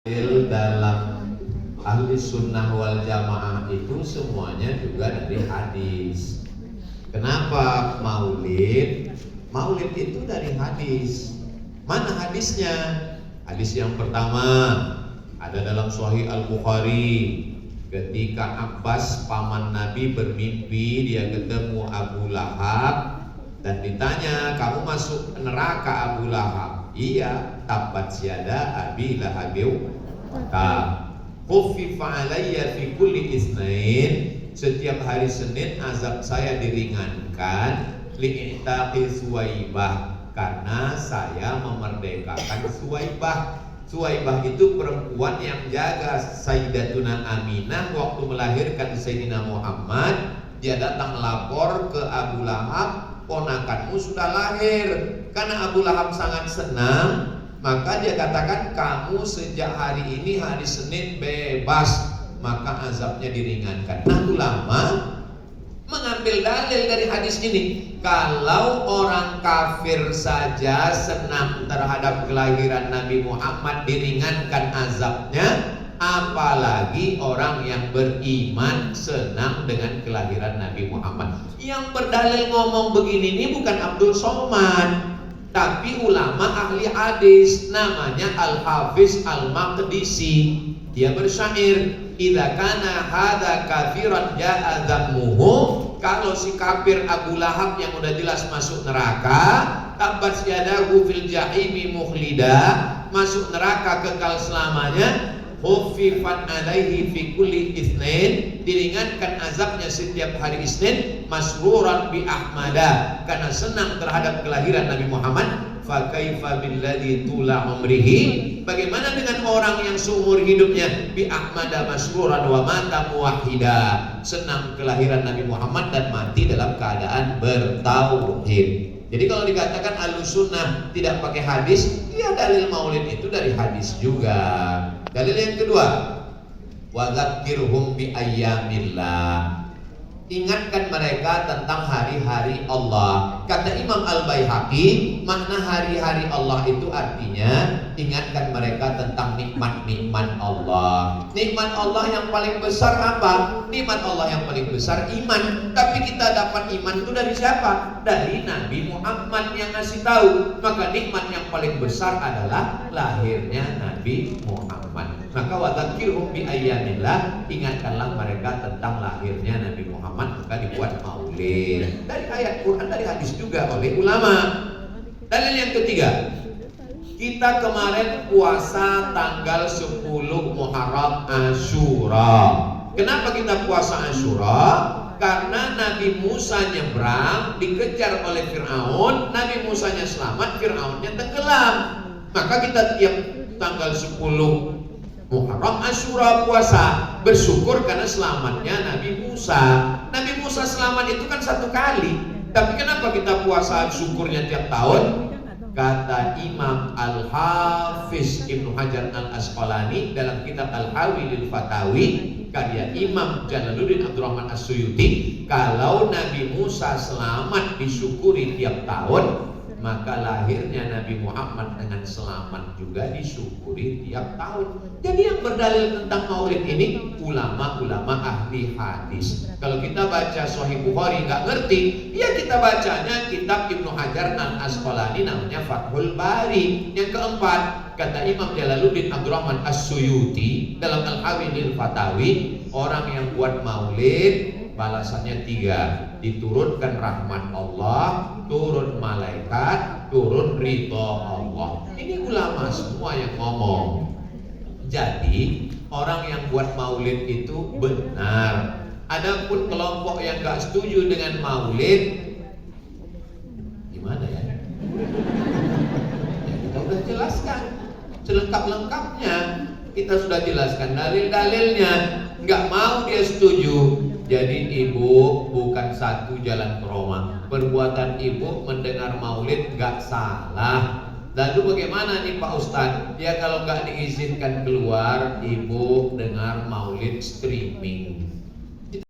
Dalam ahli sunnah wal jamaah itu semuanya juga dari hadis. Kenapa maulid? Maulid itu dari hadis. Mana hadisnya? Hadis yang pertama ada dalam Sahih Al-Bukhari. Ketika Abbas paman Nabi bermimpi dia ketemu Abu Lahab dan ditanya, kamu masuk neraka Abu Lahab? Iya, tabat syada abi lahabiu khuffifa alayya fi kulli isnain. Setiap hari Senin azab saya diringankan li'itaqi Suwaibah, karena saya memerdekakan Suwaibah. Suwaibah itu perempuan yang jaga Sayyidatuna Aminah waktu melahirkan Sayyidina Muhammad. Dia datang melapor ke Abu Lahab, ponakanmu sudah lahir. Karena Abu Lahab sangat senang, maka dia katakan, kamu sejak hari ini hari Senin bebas, maka azabnya diringankan. Nah, ulama mengambil dalil dari hadis ini. Kalau orang kafir saja senang terhadap kelahiran Nabi Muhammad diringankan azabnya, apalagi orang yang beriman senang dengan kelahiran Nabi Muhammad. Yang berdalil ngomong begini ini bukan Abdul Somad, tapi ulama ahli hadis, namanya Al-Hafiz Al-Maqdisi. Dia bersyair, idza kana hadza kafiran ja'a dhammuhu. Kalau si kafir Abu Lahab yang udah jelas masuk neraka, tabat yadahu fil jahimi mukhlida, masuk neraka kekal selamanya. Khuffifat alaihi fi kulli itsnain, diringankan azabnya setiap hari Isnin. Masruran bi Ahmada, karena senang terhadap kelahiran Nabi Muhammad. Fa kaifa billadzi tula umrihi, bagaimana dengan orang yang seumur hidupnya bi Ahmada masruran wa mata muwahhida, senang kelahiran Nabi Muhammad dan mati dalam keadaan bertauhid. Jadi kalau dikatakan Ahlussunnah tidak pakai hadis, ya dalil maulid itu dari hadis juga. Dalil yang kedua, wa dzakkirhum bi ayyamillah, ingatkan mereka tentang hari-hari Allah. Kata Imam Al-Baihaqi, makna hari-hari Allah itu artinya ingatkan mereka tentang nikmat-nikmat Allah. Nikmat Allah yang paling besar apa? Nikmat Allah yang paling besar iman. Tapi kita dapat iman itu dari siapa? Dari Nabi Muhammad yang ngasih tahu. Maka nikmat yang paling besar adalah lahirnya Nabi Muhammad. Maka wa dzakirhum bi ayyamillah, ingatkanlah mereka tentang lahirnya Nabi Muhammad, maka dibuat maulid. Dari ayat Quran, dari hadis juga oleh ulama. Dalil yang ketiga, kita kemarin puasa tanggal 10 Muharram Asyura. Kenapa kita puasa Asyura? Karena Nabi Musa nyebrang, dikejar oleh Fir'aun. Nabi Musanya selamat, Fir'aunnya tenggelam. Maka kita tiap tanggal 10 Muharram Asyura puasa, bersyukur karena selamatnya Nabi Musa. Nabi Musa selamat itu kan satu kali, tapi kenapa kita puasa syukurnya tiap tahun? Kata Imam Al-Hafiz Ibnu Hajar Al-Asqalani dalam kitab Al-Hawi lil Fatawi, karya Imam Jalaluddin Abdurrahman As-Suyuti, kalau Nabi Musa selamat disyukuri tiap tahun, maka lahirnya Nabi Muhammad dengan selamat juga disyukuri tiap tahun. Jadi yang berdalil tentang maulid ini ulama-ulama ahli hadis. Kalau kita baca Sahih Bukhari nggak ngerti, ya kita bacanya kitab Ibnu Hajar Al-Asqalani namanya Fathul Bari. Yang keempat, kata Imam Jalaluddin Abdurrahman As-Suyuti dalam Al-Hawi lil Fatawi, orang yang buat maulid balasannya 3, diturunkan rahmat Allah, turun malaikat, turun ridho Allah. Ini ulama semua yang ngomong. Jadi orang yang buat maulid itu benar. Adapun kelompok yang gak setuju dengan maulid, gimana ya? Ya kita udah jelaskan selengkap-lengkapnya. Kita sudah jelaskan dalil-dalilnya. Gak mau dia setuju. Jadi ibu bukan satu jalan ke Roma. Perbuatan ibu mendengar maulid gak salah. Lalu bagaimana nih Pak Ustadz? Ya kalau gak diizinkan keluar, ibu dengar maulid streaming.